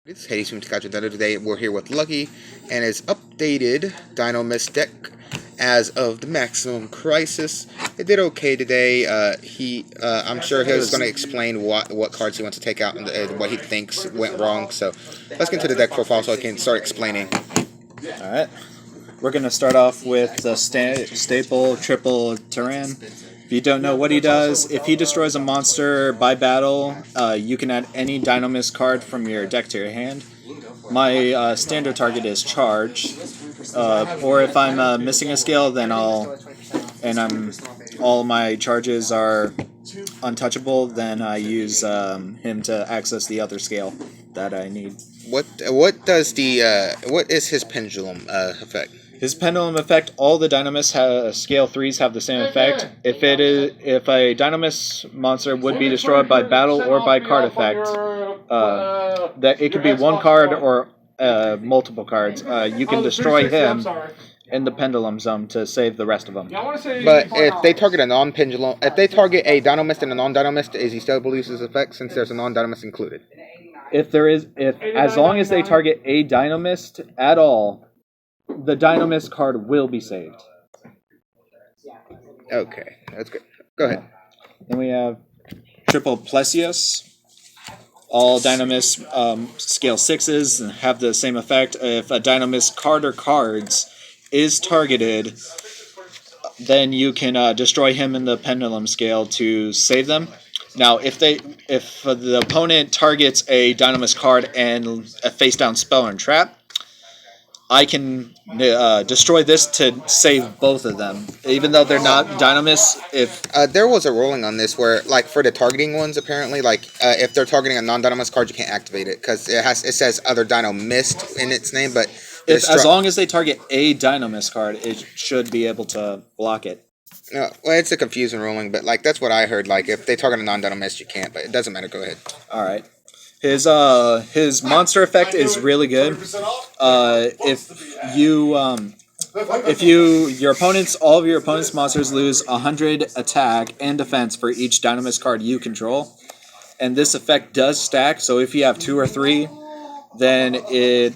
It's Hades from Takachi. Today we're here with Lucky and his updated Dynomist deck as of the Maximum Crisis. It did okay today. I'm sure he's going to explain what cards he wants to take out and what he thinks went wrong. So let's get into the deck profile so I can start explaining. All right. We're going to start off with the staple triple Terran. If you don't know what he does, if he destroys a monster by battle, you can add any Dynomist card from your deck to your hand. My standard target is charge, or if I'm missing a skill, then all my charges are untouchable. Then I use him to access the other scale that I need. What is his pendulum effect? His pendulum effect, all the Dynomist scale 3s have the same effect. If a Dynomist monster would be destroyed by battle or by card effect, that it could be one card or multiple cards. You can destroy him in the pendulum zone to save the rest of them. But if they target a non-pendulum, if they target a Dynomist and a non-Dynomist, is he still able to use his effect since there's a non-Dynomist included? As long as they target a Dynomist at all, the Dynomist card will be saved. Okay, that's good. Go ahead. Then we have triple Plesios. All Dynomist scale 6s have the same effect. If a Dynomist card or cards is targeted, then you can destroy him in the pendulum scale to save them. Now, if the opponent targets a Dynomist card and a face-down spell and trap, I can destroy this to save both of them, even though they're not Dynomists. There was a ruling on this where, like, for the targeting ones, apparently, like, if they're targeting a non-Dynomist card, you can't activate it because it says other Dynomist in its name. But as long as they target a Dynomist card, it should be able to block it. No, well, it's a confusing ruling, but like that's what I heard. Like, if they target a non-Dynomist, you can't. But it doesn't matter. Go ahead. All right. His monster effect is really good. All of your opponent's monsters lose 100 attack and defense for each Dynomist card you control, and this effect does stack. So if you have 2 or 3, then they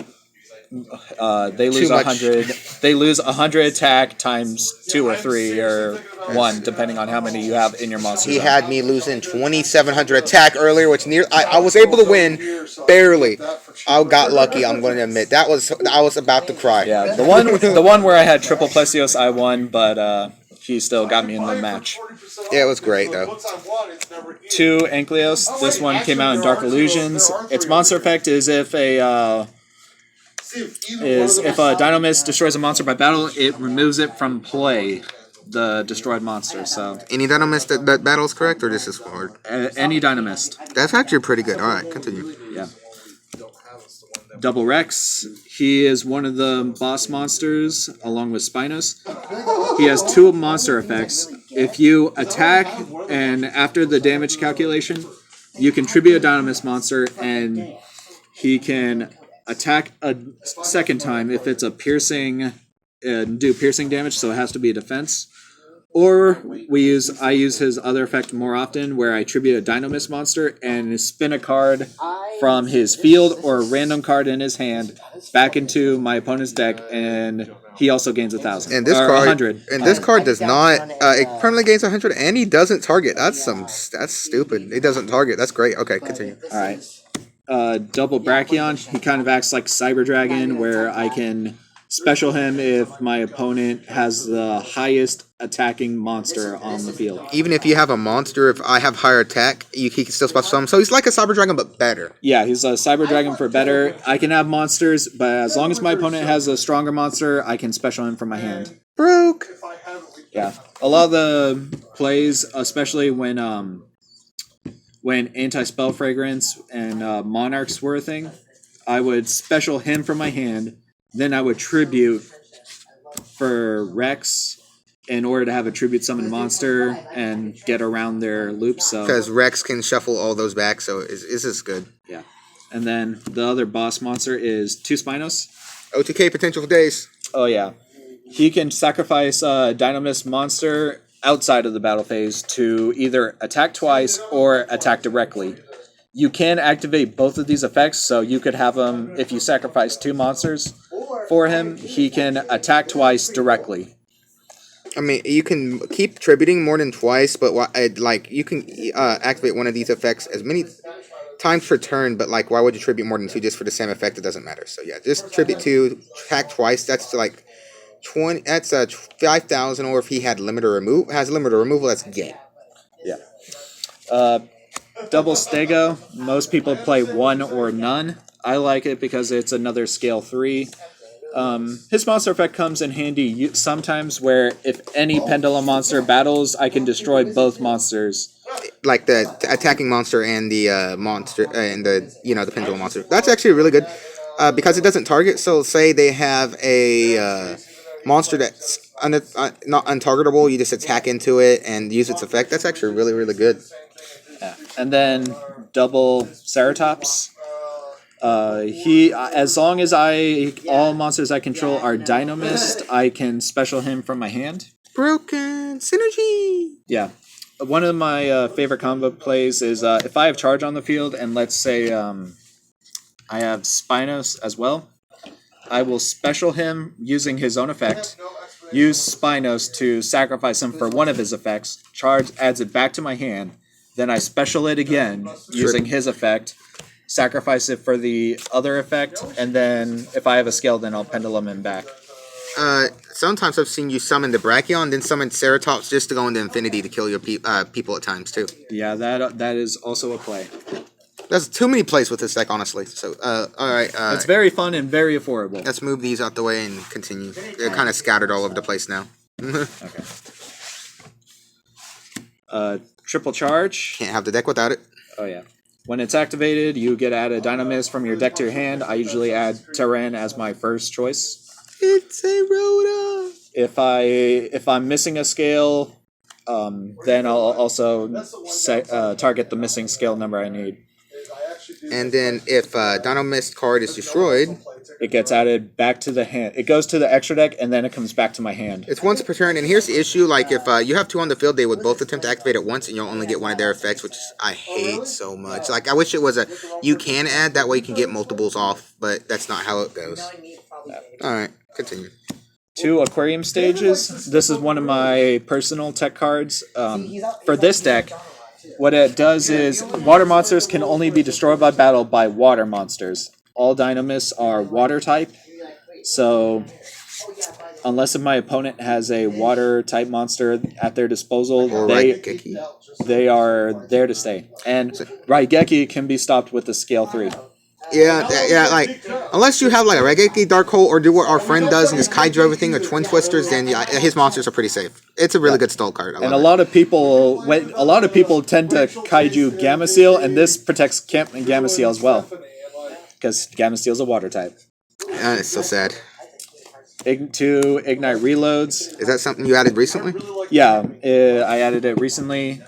lose 100. They lose 100 attack times 2 or 3 or 1, depending on how many you have in your monster. He had me losing 2,700 attack earlier, which I was able to win barely. I got lucky. I'm going to admit I was about to cry. Yeah, the one where I had triple Plesios, I won, but he still got me in the match. Yeah, it was great though. 2 Ankleos. This one came out in Dark Illusions. Its monster effect is if a Dynomist destroys a monster by battle, it removes it from play, the destroyed monster. So any Dynomist that battles, correct, or just this card? Any Dynomist. That's actually pretty good. All right, continue. Yeah. Double Rex. He is one of the boss monsters, along with Spinos. He has 2 monster effects. If you attack, and after the damage calculation, you contribute a Dynomist monster, and he can attack a second time if it's a piercing, do piercing damage, so it has to be a defense. Or I use his other effect more often, where I tribute a Dynomist monster and spin a card from his field or a random card in his hand back into my opponent's deck, and he also gains 1,000. And this card, 100. And this card does not. It permanently gains 100, and he doesn't target. That's stupid. He doesn't target. That's great. Okay, continue. All right. Double Brachion. He kind of acts like Cyber Dragon, where I can special him if my opponent has the highest attacking monster on the field. Even if you have a monster, if I have higher attack, he can still special him. So he's like a Cyber Dragon, but better. Yeah, he's a Cyber Dragon for better. I can have monsters, but as long as my opponent has a stronger monster, I can special him from my hand. Broke. Yeah, a lot of the plays, especially when Anti-Spell Fragrance and Monarchs were a thing, I would special him from my hand, then I would tribute for Rex in order to have a tribute summon monster and get around their loops. Because Rex can shuffle all those back, so is this good? Yeah. And then the other boss monster is 2 Spinos. OTK potential for days. Oh, yeah. He can sacrifice a Dynomist monster outside of the battle phase to either attack twice or attack directly. you can activate both of these effects, so you could have him, if you sacrifice 2 monsters for him, he can attack twice directly. I mean, you can keep tributing more than twice, but like you can activate one of these effects as many times per turn. But like, why would you tribute more than 2 just for the same effect? It doesn't matter. So yeah, just tribute 2, attack twice. That's like 20. That's 5,000. Or if he had limiter removal, that's game. Yeah. Double Stego. Most people play 1 or none. I like it because it's another scale 3. His monster effect comes in handy sometimes where if any pendulum monster battles, I can destroy both monsters. Like the attacking monster and the monster and the pendulum monster. That's actually really good because it doesn't target. So say they have a monster that's not untargetable, you just attack into it and use its effect. That's actually really, really good. Yeah. And then double Ceratops. He, as long as all monsters I control are Dynomist, I can special him from my hand. Broken synergy. Yeah, one of my favorite combo plays is if I have charge on the field, and let's say I have Spinos as well, I will special him using his own effect. Use Spinos to sacrifice him for one of his effects. Charge adds it back to my hand. Then I special it again using his effect. Sacrifice it for the other effect, and then if I have a scale, then I'll pendulum him back. Sometimes I've seen you summon the Brachion, then summon Ceratops just to go into infinity to kill your people at times too. Yeah, that is also a play. There's too many plays with this deck, honestly. So, all right. It's very fun and very affordable. Let's move these out the way and continue. They're kind of scattered all over the place now. Okay. Triple charge. Can't have the deck without it. Oh yeah. When it's activated, you get add a Dynomist from your deck to your hand. I usually add Terran as my first choice. It's a Rhoda. If I'm missing a scale, then I'll also target the missing scale number I need. And then if Dynomist card is destroyed, it gets added back to the hand. It goes to the extra deck, and then it comes back to my hand. It's once per turn, and here's the issue. Like, if you have 2 on the field, they would both attempt to activate at once, and you'll only get one of their effects, which I hate so much. Like, I wish it was you can add, that way you can get multiples off, but that's not how it goes. Alright, continue. 2 aquarium stages. This is one of my personal tech cards. For this deck, what it does is water monsters can only be destroyed by battle by water monsters. All Dynomists are water type, so unless my opponent has a water type monster at their disposal, they are there to stay. And Raigeki can be stopped with the scale 3. Yeah, like, unless you have like a Raigeki, Dark Hole, or do what our friend does and just kaiju everything, or Twin Twisters, then yeah, his monsters are pretty safe. It's a really good stall card. And a lot of people tend to kaiju Gamma Seal, and this protects Camp and Gamma Seal as well. Because Gamma Steel's a water type. It's so sad. 2 Ignite Reloads. Is that something you added recently? Yeah, I added it recently.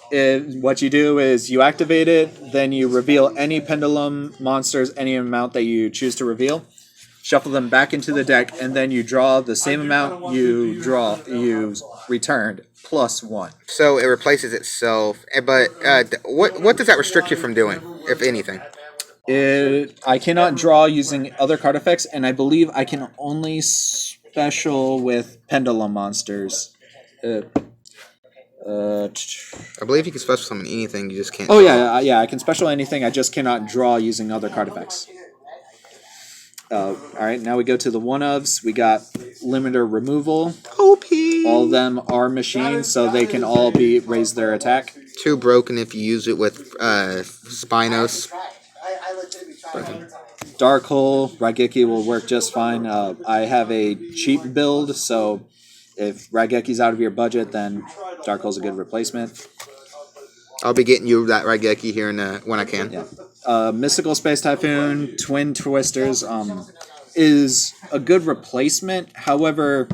What you do is you activate it, then you reveal any pendulum monsters, any amount that you choose to reveal. Shuffle them back into the deck, and then you draw the same amount you returned, plus 1. So it replaces itself. But what does that restrict you from doing, if anything? I cannot draw using other card effects, and I believe I can only special with pendulum monsters. I believe you can special summon anything, you just can't. Oh draw. Yeah, I can special anything. I just cannot draw using other card effects. All right, now we go to the one-ofs. We got limiter removal. OP. All of them are machines, so they can all raise their attack. 2 broken if you use it with Spinos. Dark Hole, Raigeki will work just fine. I have a cheap build, so if Raigeki's out of your budget, then Dark Hole's a good replacement. I'll be getting you that Raigeki here when I can. Yeah. Mystical Space Typhoon, Twin Twisters is a good replacement. However,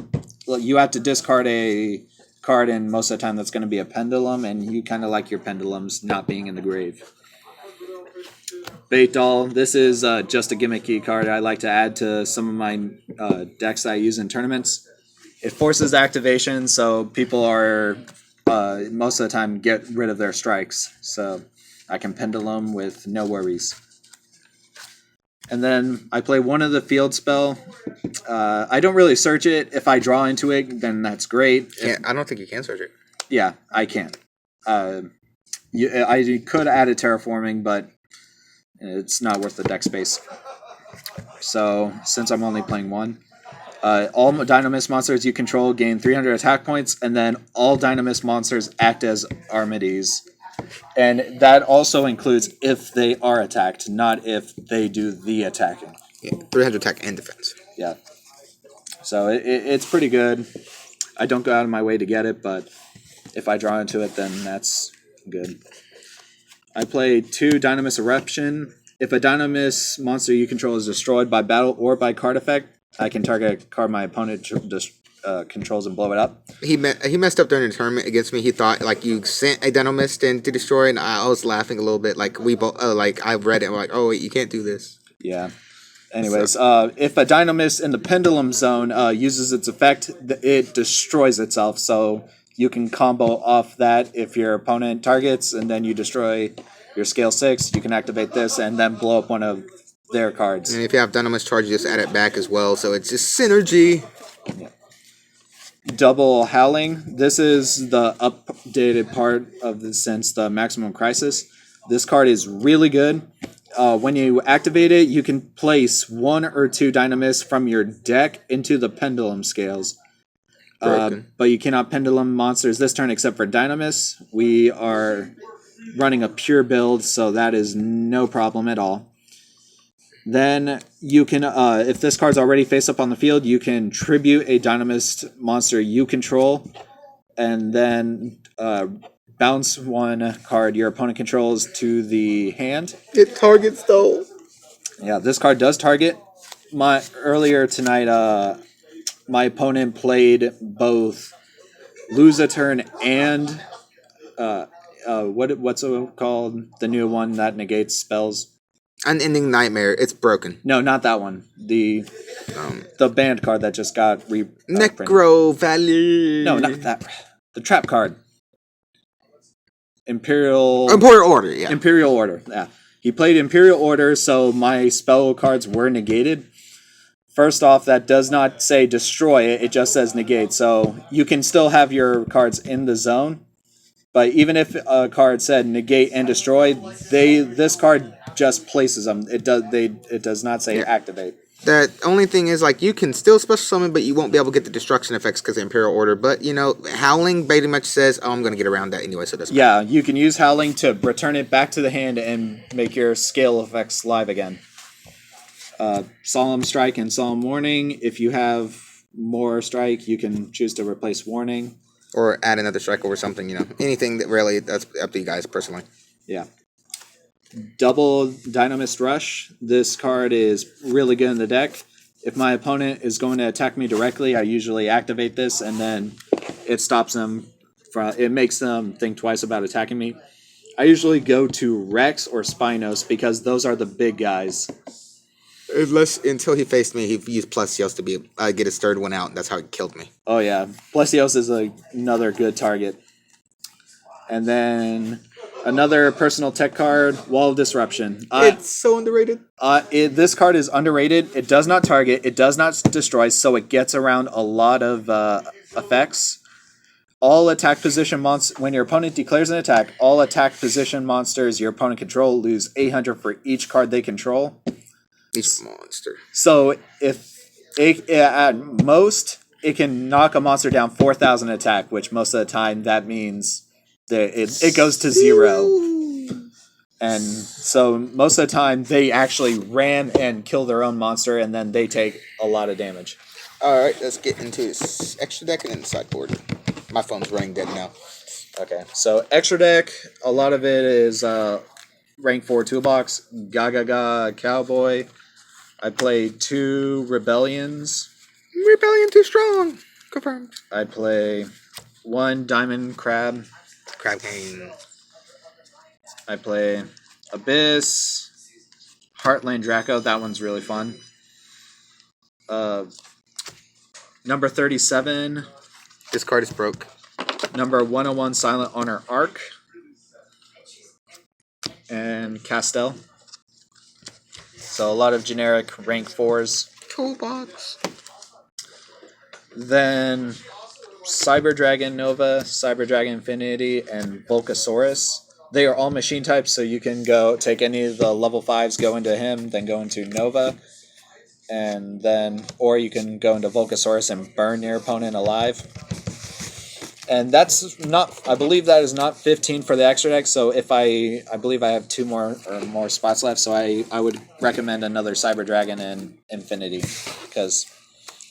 you have to discard a card, and most of the time that's going to be a pendulum, and you kind of like your pendulums not being in the grave. Bait Doll, this is just a gimmicky card I like to add to some of my decks that I use in tournaments. It forces activation, so people are most of the time get rid of their strikes. So I can pendulum with no worries. And then I play one of the field spell. I don't really search it. If I draw into it, then that's great. I don't think you can search it. Yeah, I can. I could add a terraforming, but it's not worth the deck space. So, since I'm only playing one, all Dynomist monsters you control gain 300 attack points, and then all Dynomist monsters act as Armides. And that also includes if they are attacked, not if they do the attacking. Yeah, 300 attack and defense. Yeah. So it's pretty good. I don't go out of my way to get it, but if I draw into it, then that's good. I play 2 Dynomist Eruption. If a Dynomist monster you control is destroyed by battle or by card effect, I can target a card my opponent controls and blow it up. He messed up during the tournament against me. He thought like you sent a Dynomist in to destroy, and I was laughing a little bit. Like we both, like I read it, and I'm like, oh wait, you can't do this. Yeah. Anyways, if a Dynomist in the Pendulum Zone uses its effect, it destroys itself. So you can combo off that if your opponent targets, and then you destroy your scale 6. You can activate this and then blow up one of their cards. And if you have Dynomist charge, you just add it back as well. So it's just synergy. Yeah. Double Howling. This is the updated part of this since the Maximum Crisis. This card is really good. When you activate it, you can place 1 or 2 Dynomists from your deck into the Pendulum Scales. But you cannot Pendulum monsters this turn except for Dynomists. We are running a pure build, so that is no problem at all. Then you can, if this card's already face up on the field, you can tribute a Dynomist monster you control, and then bounce 1 card your opponent controls to the hand. It targets though. Yeah, this card does target. Earlier tonight, my opponent played both lose a turn and what's it called? The new one that negates spells. Unending Nightmare. It's broken. No, not that one. The banned card that just got Necro Valley. No, not that. The trap card. Imperial Order, yeah. Imperial Order, yeah. He played Imperial Order, so my spell cards were negated. First off, that does not say destroy it, it just says negate. So you can still have your cards in the zone, but even if a card said negate and destroy, this card just places them. It does not say activate. The only thing is, like, you can still special summon, but you won't be able to get the destruction effects because of Imperial Order. But, you know, Howling pretty much says, oh, I'm going to get around that anyway, so it doesn't matter. Yeah, you can use Howling to return it back to the hand and make your scale effects live again. Solemn Strike and Solemn Warning. If you have more Strike, you can choose to replace Warning. Or add another Strike over something, you know. Anything that really, that's up to you guys personally. Yeah. Double Dynomist Rush. This card is really good in the deck. If my opponent is going to attack me directly, I usually activate this, and then it stops them from. It makes them think twice about attacking me. I usually go to Rex or Spinos because those are the big guys. Until he faced me, he used Plesios to get his third one out, and that's how he killed me. Oh yeah, Plesios is another good target. And then another personal tech card, Wall of Disruption. It's so underrated. This card is underrated. It does not target. It does not destroy, so it gets around a lot of effects. All attack position monsters. When your opponent declares an attack, all attack position monsters your opponent control lose 800 for each card they control. Each monster. So at most, it can knock a monster down 4,000 attack, which most of the time that means that it goes to 0. And so most of the time they actually ram and kill their own monster, and then they take a lot of damage. Alright, let's get into this extra deck and then the sideboard. My phone's running dead now. Okay, so extra deck, a lot of it is rank 4 toolbox, Gaga Cowboy. I played 2 Rebellions. Rebellion too strong. Confirmed. I play 1 Diamond Crab. Crab King. I play Abyss. Heartland Draco. That one's really fun. Number 37. This card is broke. Number 101 Silent Honor Arc. and Castell. So a lot of generic rank 4s. Toolbox. Then Cyber Dragon Nova, Cyber Dragon Infinity, and Volcasaurus. They are all machine types, so you can go take any of the level 5s, go into him, then go into Nova, and then, or you can go into Volcasaurus and burn your opponent alive. And that's not, I believe that is not 15 for the extra deck, so if I believe I have 2 more spots left, so I would recommend another Cyber Dragon and Infinity, because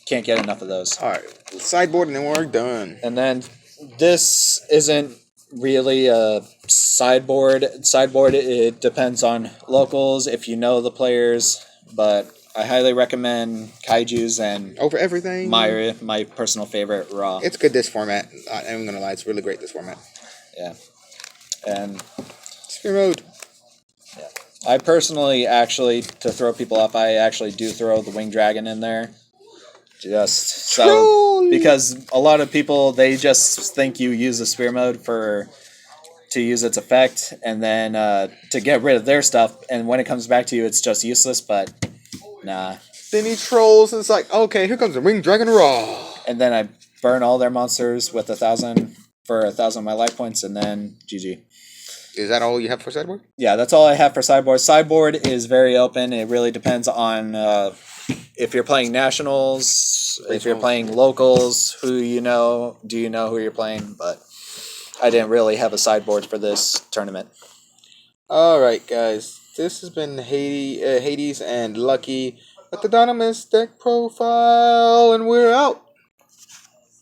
can't get enough of those. Alright, sideboard and then we're done. And then this isn't really a sideboard. Sideboard, it depends on locals, if you know the players, but I highly recommend Kaijus and over everything. My personal favorite, Raw. It's good this format. I'm gonna lie, it's really great this format. Yeah. And Sphere mode. Yeah. I personally actually, to throw people off, I actually do throw the Winged Dragon in there. Just so Troll! Because a lot of people, they just think you use the Sphere mode to use its effect and then to get rid of their stuff, and when it comes back to you it's just useless, but nah. Then he trolls and it's like, okay, here comes the Winged Dragon Raw. And then I burn all their monsters with 1,000 for 1,000 of my life points, and then GG. Is that all you have for sideboard? Yeah, that's all I have for sideboard. Sideboard is very open. It really depends on if you're playing nationals, if you're playing locals, who you know, do you know who you're playing, but I didn't really have a sideboard for this tournament. Alright, guys. This has been Hades and Lucky with the Dynomist deck profile, and we're out.